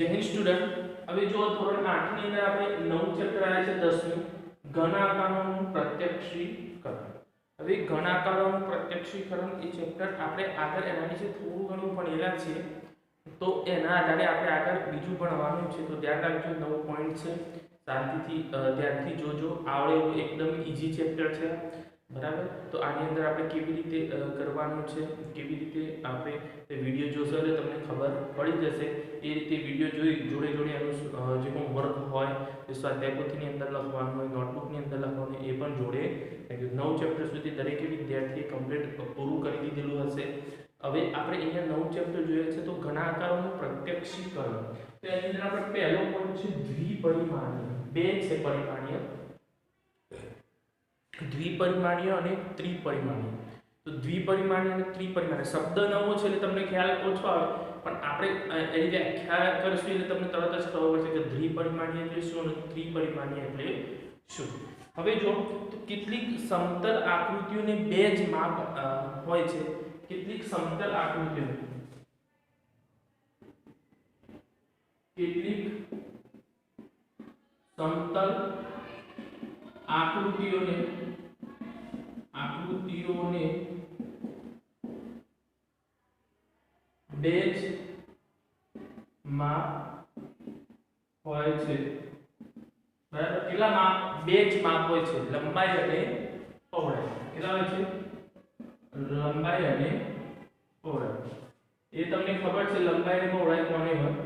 जय हिंद स्टूडेंट। अभी जो धोरण 8 ની અંદર આપણે નવું ચેપ્ટર આવ્યા છે 10મી ઘનાકારોનું પ્રત્યક્ષીકરણ। હવે ઘનાકારોનું પ્રત્યક્ષીકરણ એ ચેપ્ટર આપણે આગળ એના વિશે થોડું ઘણું ભણેલા છે, તો એના આધારે આપણે આગળ બીજું ભણવાનું છે, તો ધ્યાન રાખજો। નવો પોઈન્ટ છે, શાંતિથી ધ્યાનથી જોજો, આવડે એવું એકદમ ઈઝી ચેપ્ટર છે, બરાબર। તો આની અંદર આપણે કેવી રીતે કરવાનું છે, કેવી રીતે આપણે વિડિયો જોશો એટલે તમને ખબર પડી જશે। એ રીતે વિડિયો જોઈ જોડે જોડે એનું જે હોમવર્ક હોય એ સ્વાધ્યાય પોથીની અંદર લખવાનું હોય, નોટબુકની અંદર લખવાનું, એ પણ જોડે 9 ચેપ્ટર સુધી દરેક વિદ્યાર્થીએ કમ્પ્લીટ પૂરું કરી દીધેલું હશે। હવે આપણે અહીંયા 9 ચેપ્ટર જોઈએ છે, તો ઘણા આકારોનું પ્રત્યક્ષીકરણ। તો એની અંદર આપણે પહેલો પોઈન્ટ છે દ્વિપરિમાણીય। બે છે પરિમાણીય, દ્વિપરિમાણીય અને ત્રિપરિમાણીય। તો દ્વિપરિમાણીય અને ત્રિપરિમાણીય શબ્દ નવો છે એટલે તમને ખ્યાલ ઓછો આવે, પણ આપણે એની વ્યાખ્યા કરશું એટલે તમને તરત જ ખબર પડશે કે દ્વિપરિમાણીય એટલે શું અને ત્રિપરિમાણીય એટલે શું। હવે જો તો કેટલીક સમતલ આકૃતિઓને બે જ માપ હોય છે। કેટલીક સમતલ આકૃતિઓને બે જ માપ હોય છે, બરાબર। કેટલા માપ? બે જ માપ હોય છે, લંબાઈ અને પહોળાઈ। કેટલા હોય છે? લંબાઈ અને પહોળાઈ। એ તમને ખબર છે લંબાઈ અને પહોળાઈ કોને હોય?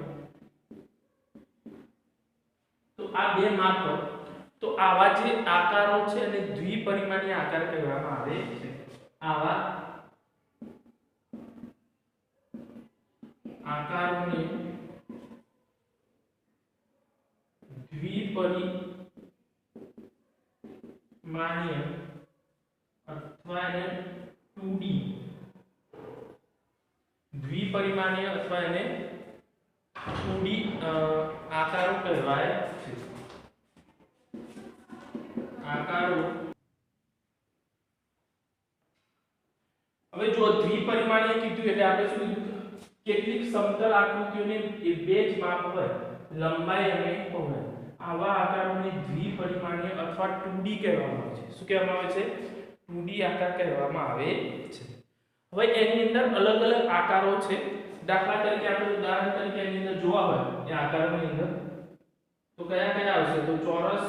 તો આ બે માપ હોય, તો આવા જે આકારો છે અને દ્વિપરિમાણીય આકાર કહેવામાં આવે છે। આવા આકારોને દ્વિપરિમાણીય અથવા એને 2D દ્વિપરિમાણીય અથવા એને 2D આકારો કહેવાય છે। આકારો હવે જો દ્વિપરિમાણીય કીધું એટલે આપણે શું કીધું? કેટલીક સમતલ આકૃતિઓને એ બે જ માપ હોય, લંબાઈ અને પહોળાઈ। આવા આકારોને દ્વિપરિમાણીય અથવા 2D કહેવામાં આવે છે। શું કહેવામાં આવે છે? 2D આકાર કહેવામાં આવે છે। હવે એની અંદર અલગ અલગ આકારો છે। દાખલા તરીકે આપણે ઉદાહરણ તરીકે એની અંદર જોવા હોય એ આકારોની અંદર તો કયા કયા આવશે? તો ચોરસ,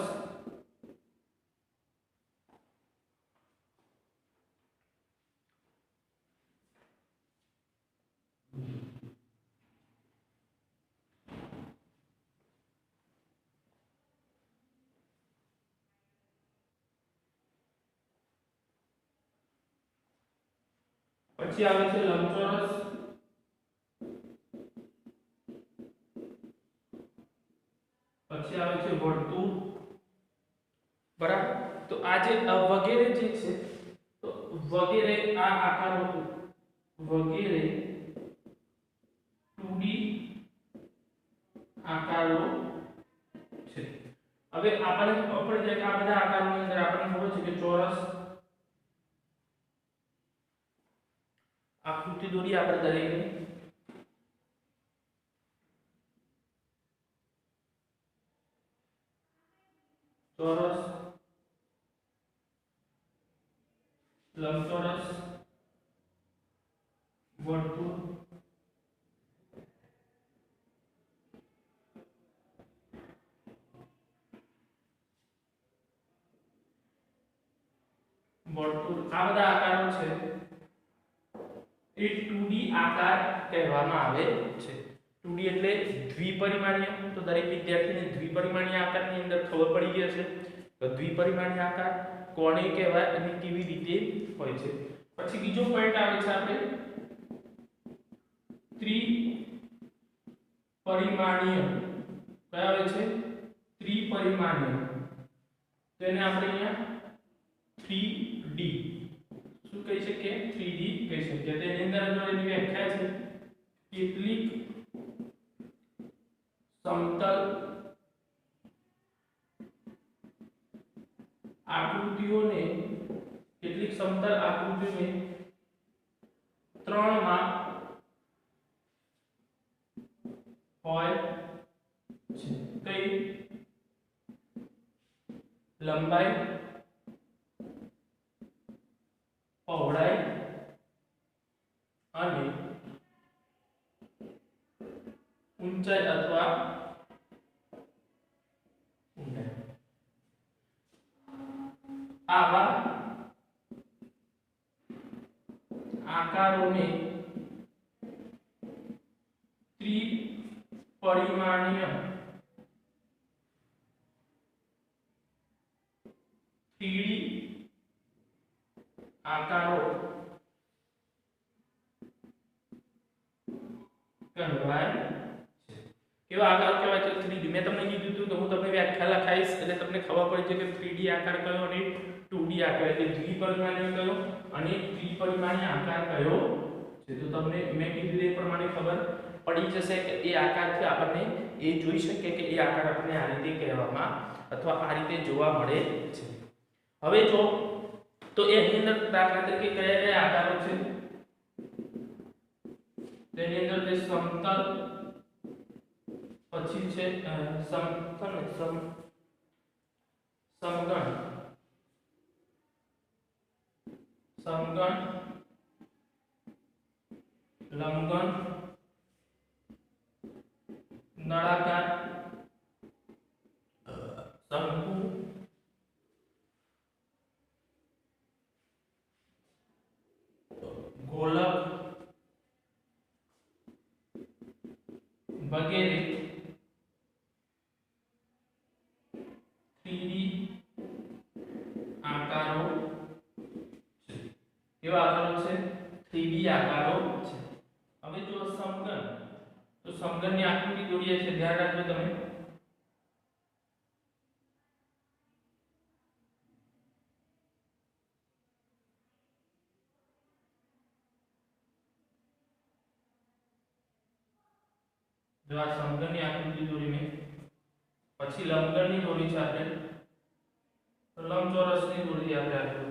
પછી આવે છે લંબચોરસ, પછી આવે છે વર્તુળ, બરાબર। તો આ જે વગેરે જે છે, તો વગેરે આ આકારો વગેરે 2D આકારો છે। હવે આપણે જે આ બધા આકારોની અંદર આપણને ખબર છે કે ચોરસ આકૃતિ દોરી આપણે દરેકની, ચોરસ, લંબચોરસ, વર્તુળ, આ બધા આકારો છે એ 2D આકાર કહેવામાં આવે છે। 2D એટલે દ્વિપરિમાણીય। તો દરેક વિદ્યાર્થીને દ્વિપરિમાણીય આકારની અંદર ખબર પડી ગઈ હશે તો દ્વિપરિમાણીય આકાર કોને કહેવાય અને કેવી રીતે હોય છે। પછી બીજો પોઈન્ટ આવે છે આપણે ત્રિપરિમાણીય। કયા આવે છે? ત્રિપરિમાણીય। તેને આપણે અહીંયા 3D શું કહી શકીએ? 3D કહી શકીએ। તેની અંદર જો એની વ્યાખ્યા છે કેટલીક સમતલ આકૃતિઓને ત્રણ માપ હોય કઈ લંબાઈ પહોળાઈ અને ઊંચાઈ અથવા ઊંડાઈ આવા આકારોને ત્રિપરિમાણીય 3D આકારો કહેવાય છે. કેવા આકારો કહેવાય છે? 3D. મેં તમને કીધું હતું કે હું તમને વ્યાખ્યા લખાઈશ એટલે તમને ખબર પડી જાય કે 3D આકાર કયો અને 2D આકાર એટલે દ્વિપરિમાણીય કયો અને ત્રિપરિમાણીય આકાર કયો છે. તો તમને મેં કીધું એ પ્રમાણે ખબર પડી જશે કે એ આકારથી આપણને એ જોઈ શકીએ કે એ આકાર આપણને આ રીતે કહેવામાં અથવા આ રીતે જોવા મળે છે. હવે જો તો એની અંદર દાખલા તરીકે કયા કયા આકારો છે? તેની અંદર જે સમતલ પછી છે સમગણ લંબગણ નળાકાર શંકુ ગોલક વગેરે 3D આકારો છે. કેવા આકારો છે? 3D આકારો છે. હવે જો સમગણ, તો સમગણની આકૃતિ દોરીએ છે, ધ્યાન રાખજો તમે. જો આ સમગણની આકૃતિ દોરી મેં, પછી લંબગણની દોરી છે આપણે, તો લંબચોરસની દોરી આપણે આકૃતિ.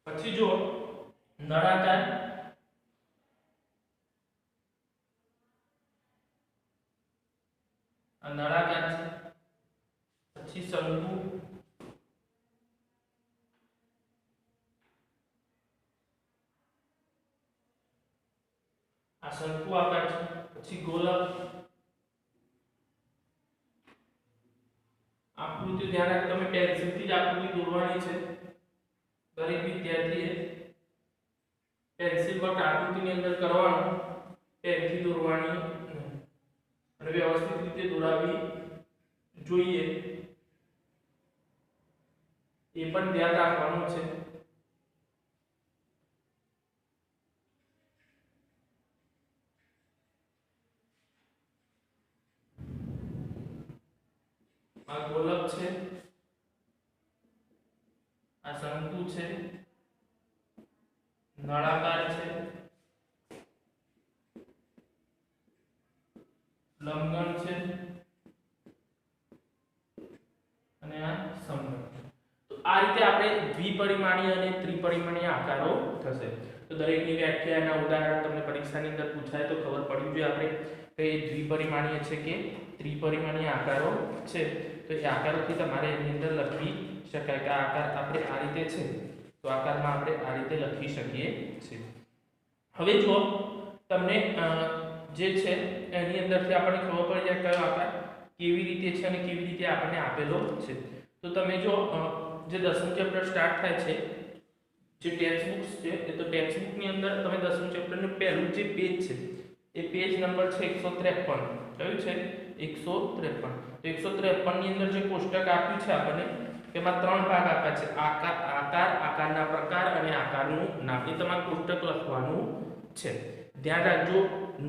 પછી જો નળાકાર, આ નળાકાર છે. પછી શંકુ, આ શંકુ આકાર છે. પછી ગોલક. આકૃતિ ધ્યાન રાખો તમે, પેન્સિલથી જ આકૃતિ દોરવાની છે. દરેક વિદ્યાર્થીએ પેન્સિલ પર આકૃતિની અંદર કરવાનું, પેનથી દોરવાની અને વ્યવસ્થિત રીતે દોરાવી જોઈએ એ પણ ધ્યાન રાખવાનું છે. આ ગોલક છે, આ શંકુ છે, નળાકાર છે, લંબગણ છે અને આ સમગણ. તો આ રીતે આપણે દ્વિપરિમાણીય અને ત્રિપરિમાણીય આકારો થશે. તો દરેકની વ્યાખ્યાના ઉદાહરણ તમને પરીક્ષાની અંદર પૂછાય તો ખબર પડવી જોઈએ આપણે કે દ્વિપરિમાણીય છે કે ત્રિપરિમાણીય આકારો છે. તો એ આકારોથી તમારે એની અંદર લખી શકાય કે આ આકાર આપણે આ રીતે છે, તો આકારમાં આપણે આ રીતે લખી શકીએ છીએ. હવે જો તમને જે છે એની અંદરથી આપણને ખબર પડી જાય કયો આકાર કેવી રીતે છે અને કેવી રીતે આપણને આપેલો છે. તો તમે જો જે 10મું ચેપ્ટર સ્ટાર્ટ થાય છે, જે ટેક્સ્ટ બુક્સ છે, એ તો ટેક્સ્ટ બુકની અંદર તમે 10મું ચેપ્ટરનું પહેલું જે પેજ છે એ પેજ નંબર છે 153. કયું છે? 153. તો 153 ની અંદર જે કોષ્ટક આપ્યું છે આપણને, તેમાં 3 ભાગ આપ્યા છે: આકાર, આકારના પ્રકાર અને આકારનું નામ. એ તમારે કોષ્ટક લખવાનું છે. ધ્યાન રાખજો,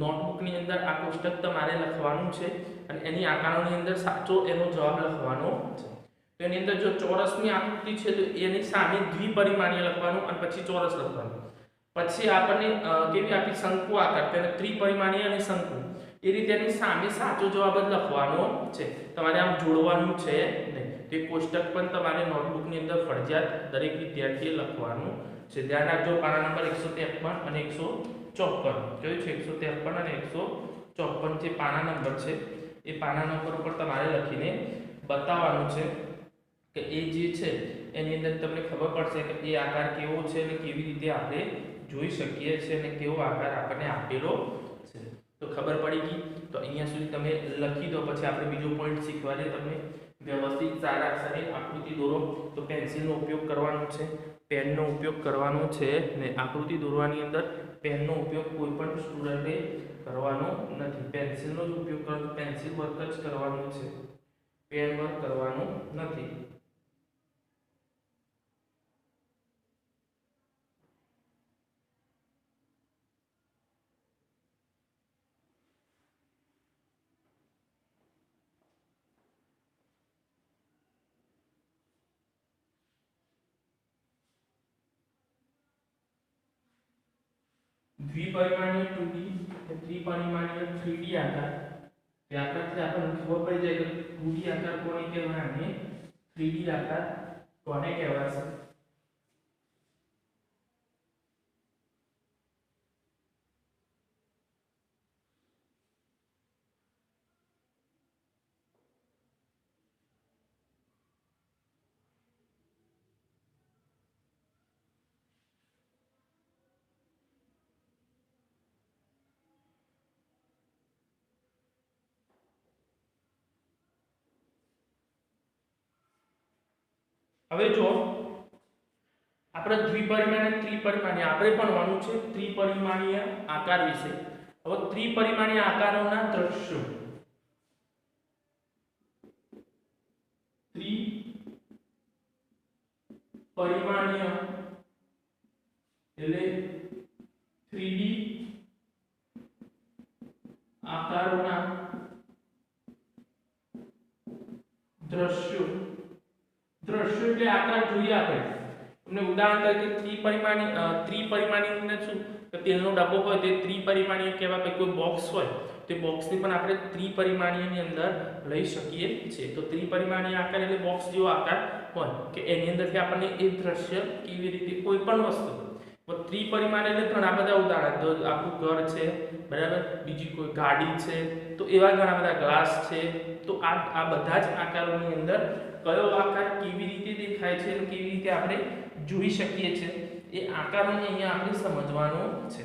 નોટબુકની અંદર આ કોષ્ટક તમારે લખવાનું છે અને એની આકારોની અંદર સાચો એનો જવાબ લખવાનો છે. તો એની અંદર જો ચોરસની આકૃતિ છે તો એની સામે દ્વિપરિમાણીય લખવાનું અને પછી ચોરસ લખવાનું. પછી આપણને કેવી આપી શંકુ આકાર, તેને ત્રિપરિમાણીય અને શંકુ, એ રીતે એની સામે સાચો જવાબ જ લખવાનો છે. તમારે આમ જોડવાનું છે નહીં. તે કોષ્ટક પણ તમારે નોટબુકની અંદર ફરજિયાત દરેક વિદ્યાર્થીએ લખવાનું છે. ધ્યાન રાખજો, પાના નંબર 153 અને 154 જોયું છે. 153 અને 154 જે પાના નંબર છે એ પાના નંબર ઉપર તમારે લખીને બતાવવાનું છે કે એ જે છે એની અંદર તમને ખબર પડશે કે એ આકાર કેવો છે અને કેવી રીતે આપણે જોઈ શકીએ છીએ અને કેવો આકાર આપણને આપેલો છે. તો ખબર પડી ગઈ. તો અહીંયા સુધી તમે લખી દો, પછી આપણે બીજો પોઈન્ટ શીખવાડીએ તમને. વ્યવસ્થિત સારા અક્ષરે આકૃતિ દોરો. તો પેન્સિલનો ઉપયોગ કરવાનો છે, પેનનો ઉપયોગ કરવાનો છે ને આકૃતિ દોરવાની અંદર પેનનો ઉપયોગ કોઈ પણ સ્ટુડન્ટે કરવાનો નથી. પેન્સિલનો જ ઉપયોગ કરવાનો, પેન્સિલ વર્ક જ કરવાનું છે, પેન વર્ક કરવાનું નથી. દ્વિપરિમાણીય 2D અને ત્રિપરિમાણીય 3D આકાર, તે આકારથી આપણને ખબર પડી જાય કે 2D આકાર કોને કહેવાય અને 3D આકાર કોને કહેવાશે. હવે જો આપણે દ્વિપરિમાણીય ત્રિપરિમાણીય આપણે ભણવાનું છે ત્રિપરિમાણીય આકાર વિશે. હવે ત્રિપરિમાણીય આકારોના દ્રશ્યો, ત્રિપરિમાણીય એટલે 3D આકારોના દ્રશ્યો. દ્રશ્યો એટલે આકાર જોઈએ આપણે. તમને ઉદાહરણ તરીકે ત્રિપરિમાણીય ને શું કે તેલનો ડબ્બો હોય તે ત્રિપરિમાણીય કહેવાય. કોઈ બોક્સ હોય તે બોક્સને પણ આપણે ત્રિપરિમાણીયની અંદર લઈ શકીએ છીએ. તો ત્રિપરિમાણીય આકાર એટલે બોક્સ જેવો આકાર હોય કે એની અંદરથી આપણને એ દ્રશ્ય કેવી રીતે કોઈ પણ વસ્તુ. ત્રિપરિમાણીય એટલે ઘણા બધા ઉદાહરણ, તો આપણું ઘર છે બરાબર, બીજી કોઈ ગાડી છે, તો એવા ઘણા બધા ગ્લાસ છે. તો આ બધા જ આકારોની અંદર કયો આકાર કેવી રીતે દેખાય છે અને કેવી રીતે આપણે જોઈ શકીએ છીએ એ આકારોને અહીંયા આપણે સમજવાનું છે.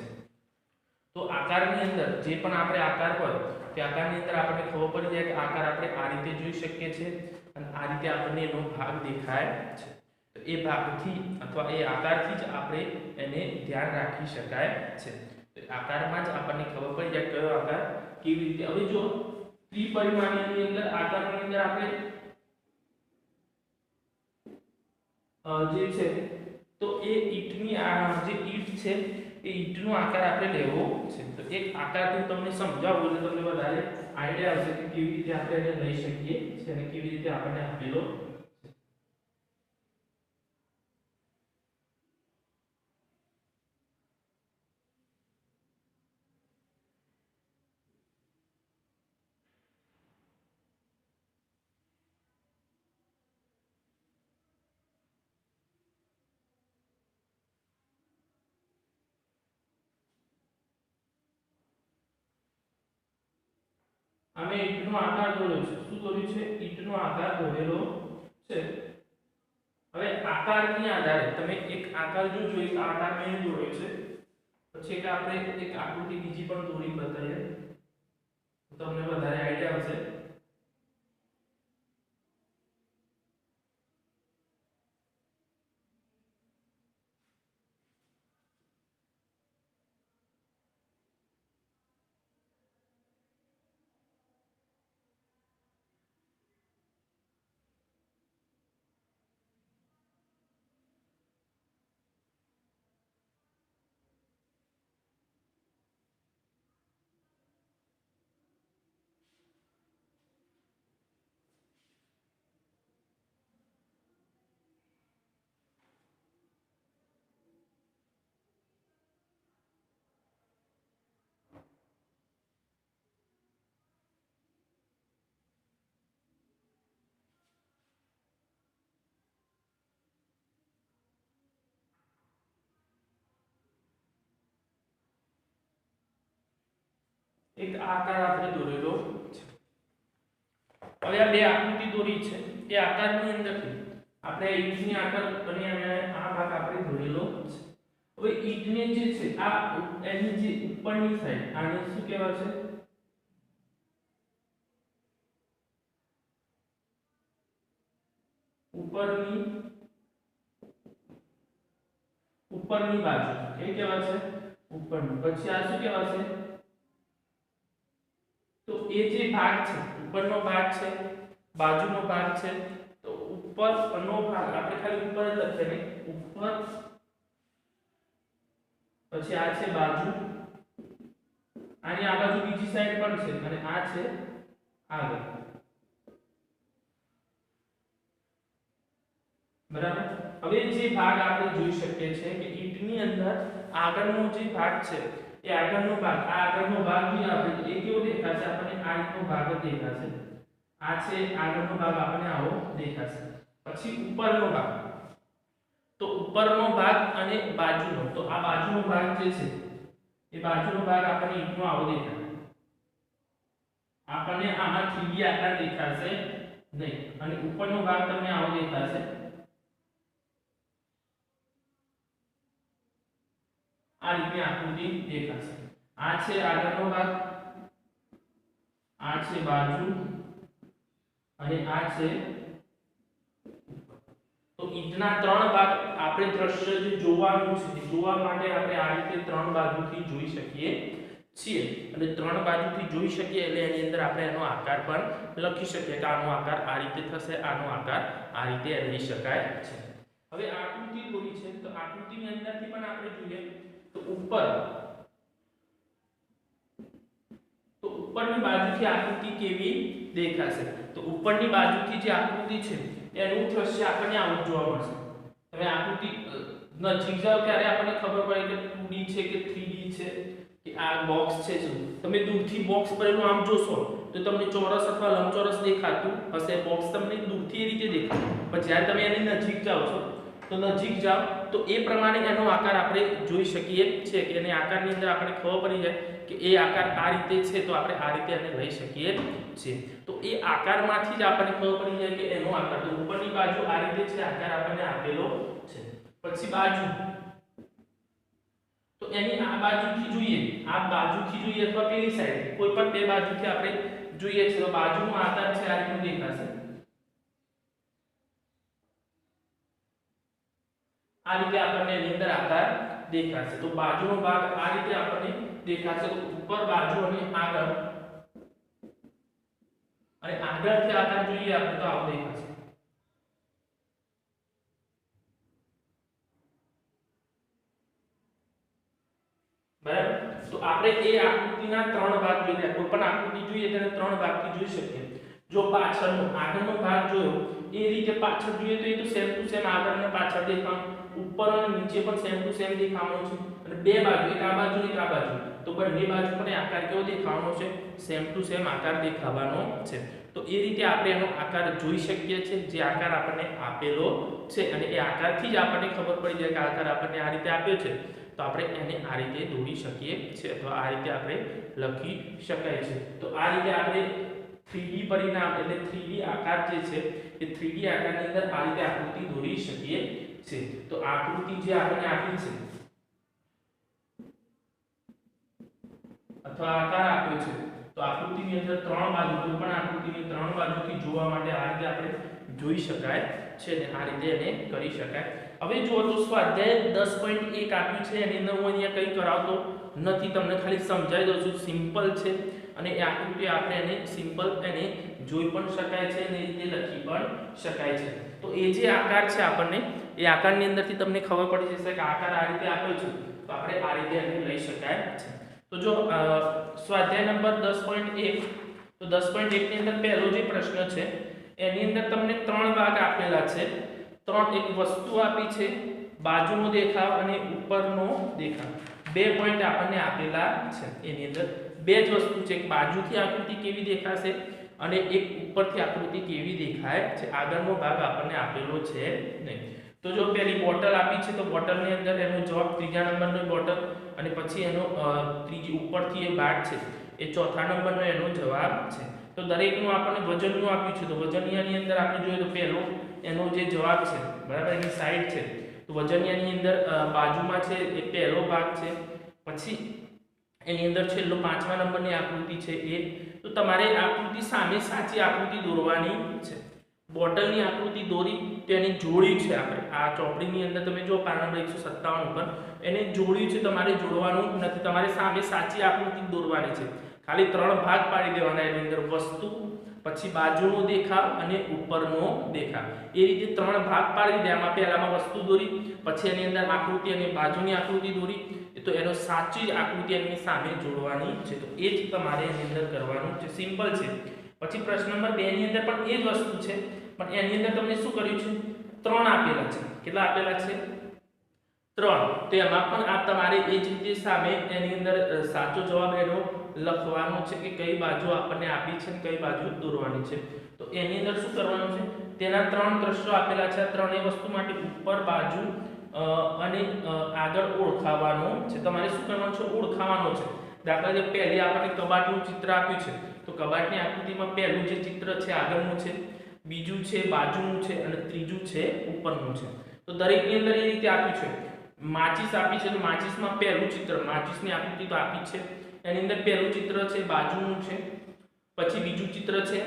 તો આકારની અંદર જે પણ આપણે આકાર હોય તે આકારની અંદર આપણને ખબર પડી જાય કે આકાર આપણે આ રીતે જોઈ શકીએ છીએ અને આ રીતે આપણને એનો ભાગ દેખાય છે. તો એ ભાગથી અથવા એ આકારથી જ આપણે એને ધ્યાન રાખી શકાય છે. તો આકારમાં જ આપણને ખબર પડી જાય કયો આકાર કેવી રીતે. હવે જો ત્રિપરિમાણીયની અંદર આકારની અંદર આપણે જે છે તો એ ઈંટની જે ઈંટ છે એ ઈંટનો આકાર આપણે લેવો છે. તો એક આકારથી તમને સમજાવું એટલે તમને વધારે આઈડિયા આવશે કે કેવી રીતે આપણે એને લઈ શકીએ છીએ અને કેવી રીતે આપણને આપેલો. અમે ઈંટનો આકાર દોર્યો છે. શું દોર્યું છે? ઈંટનો આકાર દોરેલો છે. હવે આકારની આધારે તમે એક આકાર જોજો, એક આકાર મેં દોર્યો છે, પછી એક આપણે એક આકૃતિ બીજી પણ દોરી બતાવીએ તો તમને વધારે આઈડિયા આવશે. એક આકાર આપણે દોરેલો છે. હવે આ બે આકૃતિ દોરી છે એ આકારની અંદરથી આપણે ઈંટની આકાર બની અને આ ભાગ આપણે દોરેલો છે. હવે ઈંટને જે છે આ એની જે ઉપરની સાઈડ આને શું કહેવાય છે? ઉપરની બાજુ એ કહેવાય છે ઉપરની. પછી આ શું કહેવાય છે? તો એ જે ભાગ છે ઉપરનો ભાગ છે, બાજુનો ભાગ છે, તો ઉપરનો ભાગ આપણે ખાલી ઉપર જ લખીએ ને, ઉપર, પછી આ છે બાજુ, આની આ બાજુ બીજી સાઈડ પણ છે અને આ છે આગળ. બરાબર. હવે જે ભાગ આપણે જોઈ શકીએ છીએ કે ઈંટની અંદર આગળનો જે ભાગ છે એ આગળનો ભાગ, આ આગળનો ભાગ જે આપણે એ કેવો દેખાશે? આપણને આ રીતનો ભાગ જ દેખાશે. આ છે આગળનો ભાગ, આપણને આવો દેખાશે. પછી ઉપરનો ભાગ, તો ઉપરનો ભાગ અને બાજુનો, તો આ બાજુનો ભાગ જે છે એ બાજુનો ભાગ આપણને ઈંટનો આવો દેખાશે. આપણને આમાં 3D આકાર દેખાશે નહીં. અને ઉપરનો ભાગ તમને આવો દેખાશે. આ રીતે આકૃતિ દેખાશે. આ છે આગળનો ભાગ, આ છે બાજુ અને આ છે. તો ઈંટના ત્રણ ભાગ આપણે દ્રશ્ય જે જોવાનું છે જોવા માટે આપણે આ રીતે ત્રણ બાજુથી જોઈ શકીએ છીએ. અને ત્રણ બાજુથી જોઈ શકીએ એટલે એની અંદર આપણે એનો આકાર પણ લખી શકીએ કે આનો આકાર આ રીતે થશે, આનો આકાર આ રીતે લઈ શકાય છે. હવે આકૃતિ દોરી છે તો આકૃતિની અંદરથી પણ આપણે જોઈએ તો ઉપરની બાજુથી આકૃતિ કેવી દેખાશે? તો ઉપરની બાજુથી જે આકૃતિ છે એનું દ્રશ્ય આપણને આવું જોવા મળશે. તમે આકૃતિ નજીક જાઓ ત્યારે આપણને ખબર પડે કે 2D છે કે 3D છે કે આ બોક્સ છે. તમે દૂરથી બોક્સ ભરેલું આમ જોશો તો તમને ચોરસ અથવા લંબચોરસ દેખાતું હશે. બોક્સ તમને દૂરથી એ રીતે દેખાય, પણ જ્યારે તમે એની નજીક જાઓ છો તો નજીક જાઓ તો એ પ્રમાણે એનો આકાર આપણે જોઈ શકીએ છીએ કે એની આકારની અંદર આપણે ખબર પડી જાય કે એ આકાર આ રીતે છે તો આપણે આ રીતે એને લઈ શકીએ છીએ. તો એ આકારમાંથી જ આપણને ખબર પડી જાય કે એનો આકાર, તો ઉપરની બાજુ આ રીતે છે, આકાર આપણને આપેલો છે. પછી બાજુ, તો એની આ બાજુથી જોઈએ, આ બાજુથી જોઈએ અથવા પેલી સાઈડ, કોઈ પણ બે બાજુથી આપણે જોઈએ છે તો બાજુનો આકાર છે આ રીતનો દેખાશે. આ રીતે આપણને એની અંદર આકાર દેખાશે. તો બાજુનો ભાગ આ રીતે આપણને દેખાશે. તો ઉપર, બાજુ અને આગળ, અને આગળથી આકાર જોઈએ આપણે તો આવો દેખાશે. બરાબર. તો આપણે એ આકૃતિના ત્રણ ભાગ જોઈને કોઈ પણ આકૃતિ જોઈએ તેને ત્રણ ભાગથી જોઈ શકીએ. જો પાછળનો આગળનો ભાગ જોયો એ રીતે પાછળ જોઈએ તો એ તો સેમ ટુ સેમ આગળ અને પાછળ દેખાવાનું, ઉપર અને નીચે પણ સેમ ટુ સેમ દેખાવાનો છે. અને બે બાજુ, એક આ બાજુ એક આ બાજુ, તો બંને બાજુ પણ આકાર કેવો દેખાવાનો છે? સેમ ટુ સેમ આકાર દેખાવાનો છે. તો એ રીતે આપણે એનો આકાર જોઈ શકીએ છીએ જે આકાર આપણને આપેલો છે. અને એ આકારથી જ આપણને ખબર પડી જાય કે આકાર આપણને આ રીતે આપ્યો છે તો આપણે એને આ રીતે દોરી શકીએ છીએ અથવા આ રીતે આપણે લખી શકાય છે. તો આ રીતે આપણે 3D પરિણામ એટલે 3D આકાર જે છે એ 3D આકારની અંદર આ રીતે આકૃતિ દોરી શકીએ છીએ. તો આકૃતિ જે આપણને આપી છે અથવા આકાર આપ્યો છે તો આકૃતિની અંદર ત્રણ બાજુ, કોઈ પણ આકૃતિની ત્રણ બાજુથી જોવા માટે આ રીતે આપણે જોઈ શકાય છે ને આ રીતે એને કરી શકાય. હવે જો તો સ્વાધ્યાય 10.1 આપ્યું છે એની અંદર હું અહીંયા કંઈ કરાવતો નથી, તમને ખાલી સમજાવી દઉં છું. સિમ્પલ છે અને એ આકૃતિ આપણે એને સિમ્પલ એને જોઈ પણ શકાય છે અને રીતે લખી પણ શકાય છે. તો એ જે આકાર છે આપણને એ આકારની અંદરથી તમને ખબર પડી જશે કે આકાર આ રીતે આપ્યો છે તો આપણે આ રીતે એને લઈ શકાય છે. તો જો સ્વાધ્યાય નંબર 10.1, તો 10.1 ની અંદર પહેલો જે પ્રશ્ન છે એની અંદર તમને ત્રણ ભાગ આપેલા છે. ત્રણ, એક વસ્તુ આપી છે, બાજુનો દેખાવ અને ઉપરનો દેખાવ. બે પોઈન્ટ આપણને આપેલા છે. એની અંદર બે જ વસ્તુ છે, એક બાજુથી આકૃતિ કેવી દેખાશે અને એક ઉપરથી આકૃતિ કેવી દેખાય છે. આગળનો ભાગ આપણને આપેલો છે નહીં. તો જો પેલી બોટલ આપી છે તો બોટલની અંદર એનો જવાબ ત્રીજા નંબરની બોટલ અને પછી એનો ત્રીજી ઉપરથી એ ભાગ છે એ ચોથા નંબરનો એનો જવાબ છે. તો દરેકનું આપણને વજનનું આપ્યું છે, તો વજનિયાની અંદર આપણે જોઈએ તો પહેલો એનો જે જવાબ છે, બરાબર, એની સાઈડ છે, તો વજનિયાની અંદર બાજુમાં છે એ પહેલો ભાગ છે. પછી એની અંદર છેલ્લો 5મા નંબરની આકૃતિ છે એ. તો તમારે આકૃતિ સામે સાચી આકૃતિ દોરવાની છે. બોટલની આકૃતિ દોરી તેની જોડી છે, આપણે આ ચોપડીની અંદર તમે જો પાના નંબર 157 ઉપર એને જોડ્યું છે, તમારે જોડવાનું નથી, તમારે સામે સાચી આકૃતિ દોરવાની છે. ખાલી 3 ભાગ પાડી દેવાના એની અંદર, વસ્તુ, પછી બાજુનો દેખાવ અને ઉપરનો દેખાવ, એ રીતે 3 ભાગ પાડી દે. આમાં પહેલામાં વસ્તુ દોરી, પછી એની અંદર આકૃતિ અને બાજુની આકૃતિ દોરી, તો એનો સાચી આકૃતિ એની સામે જોડવાની છે. તો એ જ તમારે એની અંદર કરવાનું છે, સિમ્પલ છે. પછી પ્રશ્ન નંબર 2 ની અંદર પણ એ જ વસ્તુ છે, પણ એની અંદર તમને શું કર્યું છે, 3 આપેલા છે. કેટલા આપેલા છે? 3. તો એમાં પણ આ તમારે એ જ રીતે સામે એની અંદર સાચો જવાબ એનો લખવાનો છે કે કઈ બાજુ આપણને આપી છે અને કઈ બાજુ દોરવાની છે. તો એની અંદર શું કરવાનું છે, તેના 3 દ્રશ્યો આપેલા છે. આ ત્રણેય વસ્તુ માટે ઉપર, બાજુ અને આગળ ઓળખાવાનો છે. તમારે શું કરવાનું છે, ઓળખાવાનો છે. દાખલા તરીકે પહેલી આપણને કબાટનું ચિત્ર આપ્યું છે, તો કબાટની આકૃતિમાં પહેલું જે ચિત્ર છે આગળનું છે, બીજું છે બાજુનું છે અને ત્રીજું છે ઉપરનું છે. તો દરેકની અંદર એ રીતે આપ્યું છે. માચિસ આપી છે, તો માચિસમાં પહેલું ચિત્ર, માચિસની આકૃતિ તો આપી છે, એની અંદર પહેલું ચિત્ર છે બાજુનું છે, પછી બીજું ચિત્ર છે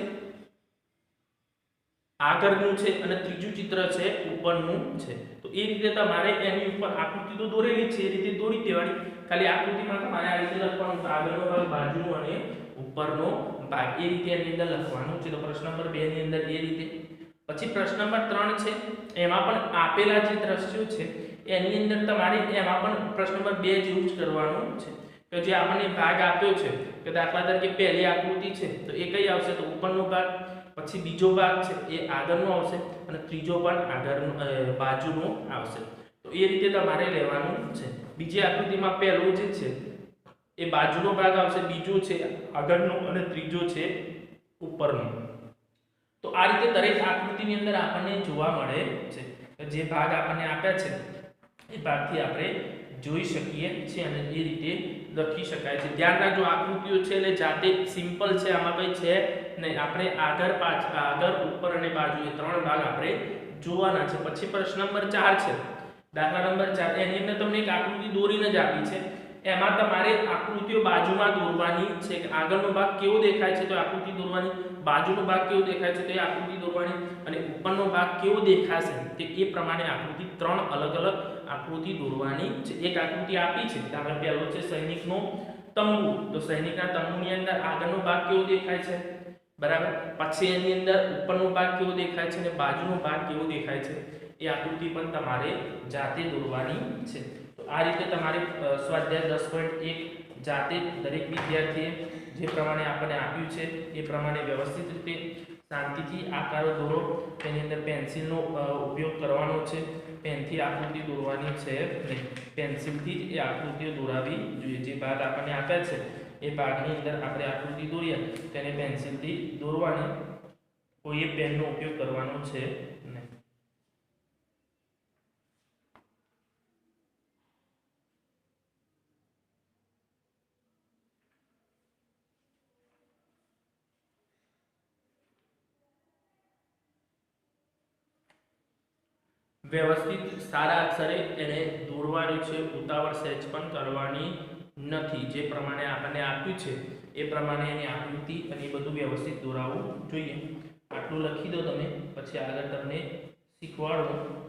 આગળનું છે અને ત્રીજું ચિત્ર છે ઉપરનું છે. તો એ રીતે તમારે એની ઉપર આકૃતિ તો દોરેલી છે, એ રીતે દોરી દેવાની. ખાલી આકૃતિમાં તમારે આ રીતે લખવાનું, આગળનો ભાગ, બાજુનો અને ઉપરનો ભાગ, એ રીતે એની અંદર લખવાનું છે. તો પ્રશ્ન નંબર 2 ની અંદર એ રીતે. પછી પ્રશ્ન નંબર 3 છે, એમાં પણ આપેલા જે દ્રશ્યો છે એની અંદર તમારે એમાં પણ પ્રશ્ન નંબર 2 જેવું જ કરવાનું છે. કે જે આપણને ભાગ આપ્યો છે, કે દાખલા તરીકે પહેલી આકૃતિ છે તો એ કઈ આવશે, તો ઉપરનો ભાગ, પછી બીજો ભાગ છે એ આગળનો આવશે અને ત્રીજો પણ આગળનો બાજુનો આવશે. તો એ રીતે તમારે લેવાનું છે. બીજી આકૃતિમાં પહેલું જે છે એ બાજુનો ભાગ આવશે, બીજો છે આગળનો અને ત્રીજો છે ઉપરનો. તો આ રીતે દરેક આકૃતિની અંદર આપણને જોવા મળે છે. જે ભાગ આપણને આપ્યા છે એ ભાગથી આપણે જોઈ શકીએ છીએ અને એ રીતે લખી શકાય છે. ધ્યાન રાખજો, આકૃતિઓ છે એટલે જાતે સિમ્પલ છે, આમાં કંઈ છે નહીં. આપણે આગળ, પાછળ, આગળ, ઉપર અને બાજુ એ 3 ભાગ આપણે જોવાના છે. પછી પ્રશ્ન નંબર 4 છે, દાખલા નંબર 4, એની અંદર તમને એક આકૃતિ દોરીને જ આપી છે. એમાં તમારે આકૃતિઓ બાજુમાં દોરવાની છે. આગળનો ભાગ કેવો દેખાય છે તો આકૃતિ દોરવાની, બાજુનો ભાગ કેવો દેખાય છે તો એ આકૃતિ દોરવાની, અને ઉપરનો ભાગ કેવો દેખાશે તે એ પ્રમાણે આકૃતિ 3 અલગ અલગ આકૃતિ દોરવાની છે. એક આકૃતિ આપી છે, આપણે પહેલો છે સૈનિકનો તંબુ, તો સૈનિકના તંબુની અંદર આગળનો ભાગ કેવો દેખાય છે, બરાબર, પછી એની અંદર ઉપરનો ભાગ કેવો દેખાય છે અને બાજુનો ભાગ કેવો દેખાય છે, એ આકૃતિ પણ તમારે જાતે દોરવાની છે. તો આ રીતે તમારે સ્વાધ્યાય 10.1 જાતે દરેક વિદ્યાર્થીએ જે પ્રમાણે આપણને આપ્યું છે એ પ્રમાણે વ્યવસ્થિત રીતે શાંતિથી આકારો દોરો. તેની અંદર પેન્સિલનો ઉપયોગ કરવાનો છે, પેનથી આકૃતિ દોરવાની છે નહીં, પેન્સિલથી જ એ આકૃતિઓ દોરાવી જોઈએ. જે ભાગ આપણને આપ્યા છે એ ભાગની અંદર આપણે આકૃતિ દોરીએ તેને પેન્સિલથી દોરવાની, કોઈએ પેનનો ઉપયોગ કરવાનો છે નહીં. વ્યવસ્થિત સારા અક્ષરે એને દોરવાનું છે, ઉતાવળ સહેજ પણ કરવાની નથી. જે પ્રમાણે આપણને આપ્યું છે એ પ્રમાણે એની આકૃતિ અને એ બધું વ્યવસ્થિત દોરાવવું જોઈએ. આટલું લખી દો તમે, પછી આગળ તમને શીખવાડું.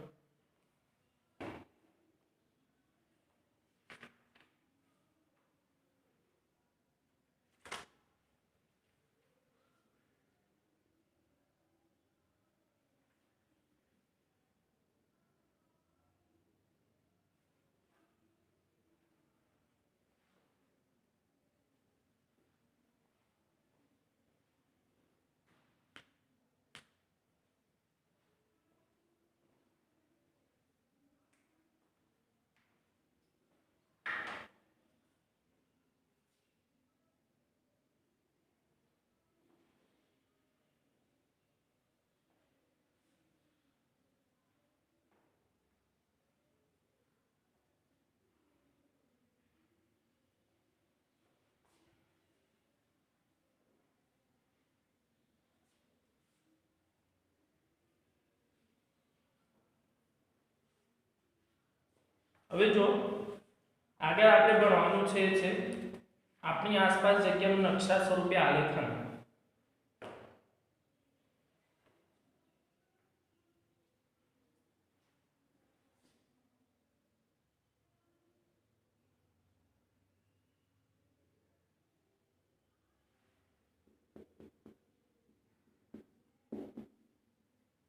હવે જો આગળ આપણે ભણવાનું છે આપણી આસપાસ જગ્યાનું નકશા સ્વરૂપે આલેખન.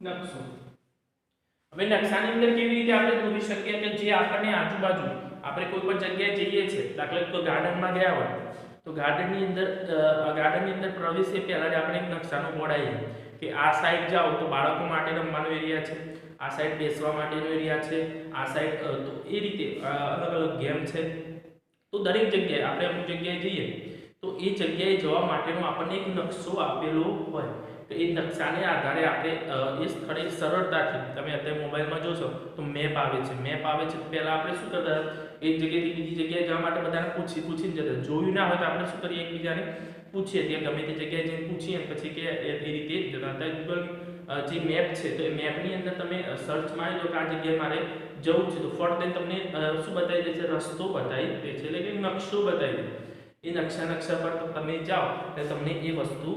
નકશો. હવે નકશાની અંદર કેવી રીતે આપણે દોરી શકીએ કે જે આપણને આજુબાજુ આપણે કોઈ પણ જગ્યાએ જઈએ છીએ, દાખલા તરીકે ગાર્ડનમાં ગયા હોય તો ગાર્ડનની અંદર પ્રવેશે પહેલા જ આપણે એક નકશાનો બોર્ડ આવીએ કે આ સાઈડ જાઓ તો બાળકો માટે રમવાનો એરિયા છે, આ સાઈડ બેસવા માટેનો એરિયા છે, આ સાઈડ તો એ રીતે અલગ અલગ ગેમ છે. તો દરેક જગ્યાએ આપણે અમુક જગ્યાએ જઈએ તો એ જગ્યાએ જવા માટેનો આપણને એક નકશો આપેલો હોય. તો એ નકશાને આધારે આપણે એ સ્થળે સરળતાથી, તમે અત્યારે મોબાઈલમાં જોશો તો મેપ આવે છે તો પહેલાં આપણે શું કરતા, એક જગ્યાએથી બીજી જગ્યાએ જવા માટે બધાને પૂછીને જતા. જોયું ના હોય તો આપણે શું કરીએ, એકબીજાને પૂછીએ, ત્યાં ગમે તે જગ્યાએ જઈને પૂછીએ પછી કે એ રીતે જતા હતા. ગૂગલ જે મેપ છે તો એ મેપની અંદર તમે સર્ચ મારી દો કે આ જગ્યાએ મારે જવું છે તો ફટ દઈને તમને શું બતાવી દેશે, રસ્તો બતાવી દે છે, એટલે કે નકશો બતાવી દે. એ નકશા પર તમે જાઓ એટલે તમને એ વસ્તુ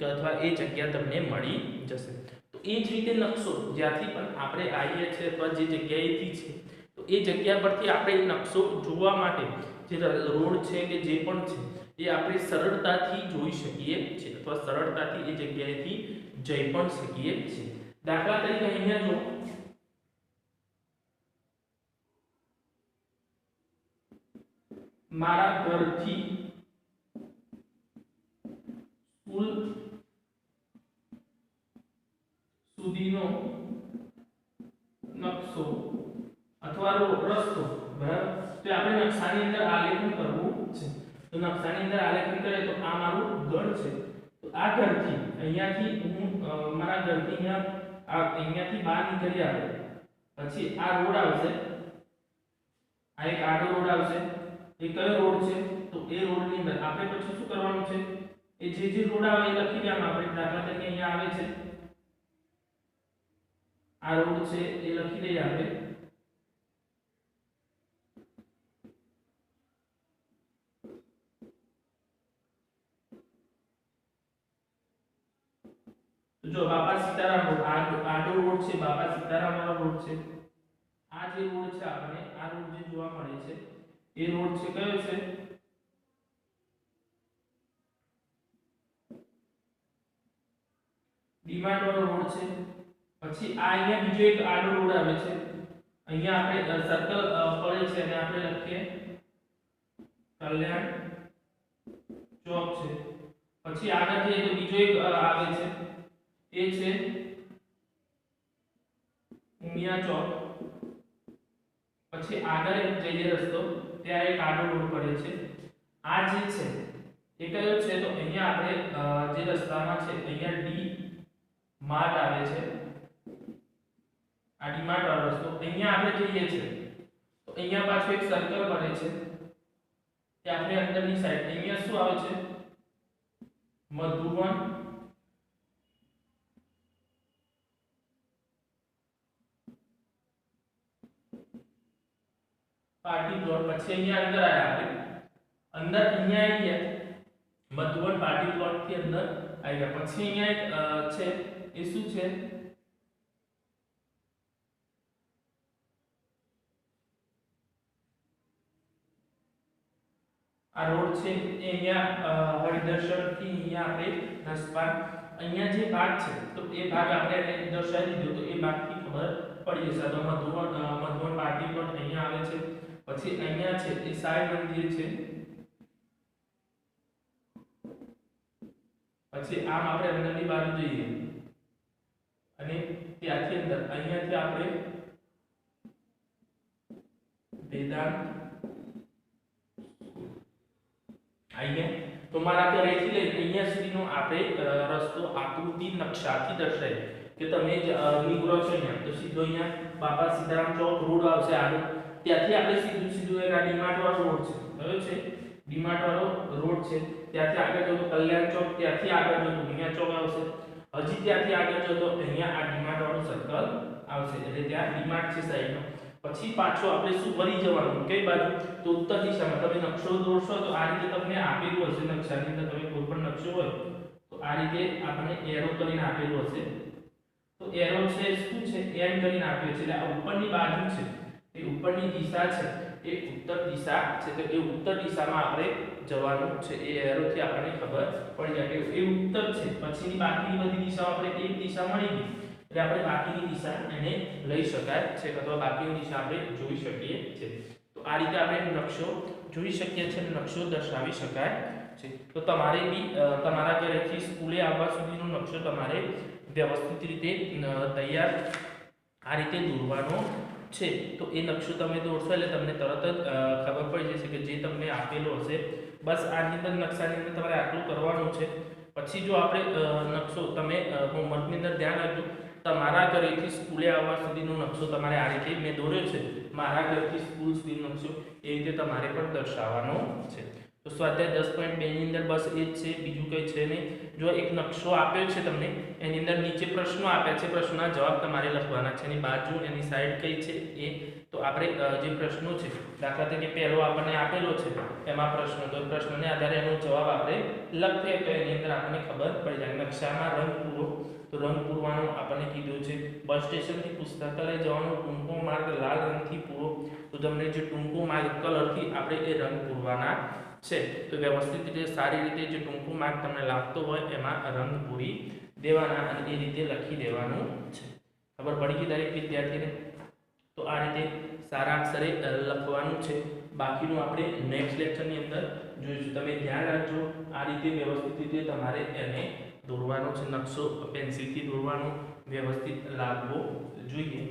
અથવા એ જગ્યા તમને મળી જશે. તો એ જ રીતે નકશો જ્યાંથી પણ આપણે આવીએ છીએ અથવા જે જગ્યાએથી છે તો એ જગ્યા પરથી આપણે નકશો જોવા માટે જે રોડ છે કે જે પણ છે એ આપણે સરળતાથી જોઈ શકીએ છીએ અથવા સરળતાથી એ જગ્યાએથી જઈ પણ શકીએ છીએ. દાખલા તરીકે અહીંયા જો મારા ઘરથી સ્કૂલ સુધીનો નકશો અથવા રસ્તો, બરાબર. તો આપણે નકશાની અંદર આલેખન કરવું છે. તો નકશાની અંદર આલેખન કરીએ તો આ મારું ઘર છે. તો આ ઘરથી અહીંયાથી હું મારા ઘરથી અહીંયાથી બહાર નીકળી આવે પછી આ રોડ આવશે, આ એક આડો રોડ આવશે. એ કયો રોડ છે તો એ રોડની અંદર આપણે પછી શું કરવાનું છે, એ જે રોડ આવે એ લખી દેવાનું. આપણે દાખલા તરીકે અહીંયા આવે છે આ રોડ છે એ લખી દઈએ આપણે. તો જો બાપા સીતારામ રોડ, આડો રોડ છે, બાપા સીતારામ વાળો રોડ છે. આ જે રોડ છે આપણે આ રોડ જે જોવા મળે છે એ રોડ છે કયો છે, ડીમાર્ટ વાળો રોડ છે. પછી આ અહીંયા બીજો એક આડો રોડ આવે છે, અહીંયા આપણે સર્કલ પડે છે અને આપણે લખીએ કલ્યાણ ચોક છે. પછી આગળ જઈએ તો બીજો એક આવે છે એ છે ઉમિયા ચોક. પછી આગળ એક જઈએ રસ્તો ત્યાં એક આડો રોડ પડે છે. આ જે છે એ કયો છે તો અહીંયા આપણે જે રસ્તામાં છે અહીંયા ડી માર્ટ આવે છે, આ ડી માર્ટ વાળો રસ્તો. અહીંયા આપણે જઈએ છીએ તો અહીંયા પાછું એક સર્કલ બને છે કે આપણે અંદરની સાઈડ અહીંયા શું આવે છે, મધુવન પાર્ટી પ્લોટ. પછી અહીંયા અંદર આયા આપણે અંદર અહીંયા આવી ગયા મધુવન પાર્ટી પ્લોટ થી અંદર આવી ગયા. પછી અહીંયા એક છે એ શું છે, આ રોડ છે એ અહીંયા હરિદર્શન થી અહીંયા આપણે રસ્તા અહીંયા જે ભાગ છે તો એ ભાગ આપણે એને દર્શાવી દીધો તો એ ભાગથી ખબર પડી જશે. તો મધુવન પાર્ટી પ્લોટ અહીંયા આવે છે. પછી અહીંયા છે એ સાઈ મંદિર છે. પછી આમ આપણે અંદરની બાજુ જઈએ અને ત્યાંથી અંદર અહીંયાથી આપણે વેદાંત અહીંયા. તો મારા ઘરેથી લઈને અહીંયા સુધીનો આપણે રસ્તો આકૃતિ નકશાથી દર્શાવીએ કે તમે નીકળો છો અહીંયા તો સીધો અહીંયા બાપા સીતારામ ચોક રોડ આવશે આગળ, ત્યાંથી આપણે સીધું એક આ ડીમાર્ટ વાળો રોડ છે, કયો છે ડીમાર્ટ વાળો રોડ છે. ત્યાંથી આગળ જો તો કલ્યાણ ચોક, ત્યાંથી આગળ જો તો ઉમિયા ચોક આવશે. હજી ત્યાંથી આગળ જો તો અહીંયા આ ડીમાર્ટ વાળું સર્કલ આવશે એટલે ત્યાં ડીમાર્ટ છે સાઈડમાં. પછી પાછો આપણે શું વળી જવાનું કઈ બાજુ તો ઉત્તર દિશામાં તમે નકશો દોરશો તો આ રીતે તમને આપેલું હશે નકશાની અંદર તમે કોઈ પણ નકશો હોય તો આ રીતે આપણે એરો કરીને આપેલું હશે તો એરો છે શું છે એમ કરીને આપ્યો છે એટલે આ ઉપરની બાજુ છે એ ઉપરની દિશા છે એ ઉત્તર દિશા છે તો એ ઉત્તર દિશામાં આપણે જવાનું છે એ એરોથી આપણને ખબર પડી જાય કે એ ઉત્તર છે પછીની બાકીની બધી દિશાઓ આપણે એક દિશા મળી ગઈ એટલે આપણે બાકીની દિશા એને લઈ શકાય છે અથવા બાકીની દિશા આપણે જોઈ શકીએ છીએ તો આ રીતે આપણે નકશો જોઈ શકીએ છીએ અને નકશો દર્શાવી શકાય છે તો તમારે બી તમારા ઘરેથી સ્કૂલે આવવા સુધીનો નકશો તમારે વ્યવસ્થિત રીતે તૈયાર આ રીતે દોરવાનો છે તો એ નકશો તમે દોરશો એટલે તમને તરત જ ખબર પડી જશે કે જે તમને આપેલો હશે બસ આની અંદર નકશાની અંદર તમારે આટલું કરવાનું છે પછી જો આપણે નકશો તમે હોમવર્કની અંદર ધ્યાન રાખજો તમારા ઘરેથી સ્કૂલે આવવા સુધીનો નકશો તમારે આ રીતે મેં દોર્યો છે મારા ઘરથી સ્કૂલ સુધીનો નકશો એ રીતે તમારે પણ દર્શાવવાનો છે તો સ્વાધ્યાય 10.2 ની અંદર બસ એ જ છે બીજું કંઈ છે નહીં જો એક નકશો આપ્યો છે તમને એની અંદર નીચે પ્રશ્નો આપ્યા છે પ્રશ્નોના જવાબ તમારે લખવાના છે એની બાજુ એની સાઈડ કઈ છે એ તો આપણે જે પ્રશ્નો છે દાખલા તરીકે પહેલો આપણને આપેલો છે એમાં પ્રશ્નો તો પ્રશ્નને આધારે એનો જવાબ આપણે લખીએ તો એની અંદર આપણને ખબર પડી જાય નકશામાં રંગ પૂરો તો રંગ પૂરવાનો આપણને કીધું છે બસ સ્ટેશનથી પુસ્તકાલય જવાનો ટૂંકો માર્ગ લાલ રંગથી પૂરો તો તમને જે ટૂંકો માર્ગ કલરથી આપણે એ રંગ પૂરવાના છે તો વ્યવસ્થિત રીતે સારી રીતે જે ટૂંકો માર્ગ તમને લાગતો હોય એમાં રંગ પૂરી દેવાના અને એ રીતે લખી દેવાનું છે ખબર પડી ગઈ દરેક વિદ્યાર્થીને તો આ રીતે સારા અક્ષરે લખવાનું છે બાકીનું આપણે નેક્સ્ટ લેક્ચરની અંદર જોઈશું તમે ધ્યાન રાખજો આ રીતે વ્યવસ્થિત રીતે તમારે એને દોરવાનો છે નકશો પેન્સિલથી દોરવાનો વ્યવસ્થિત લાગવો જોઈએ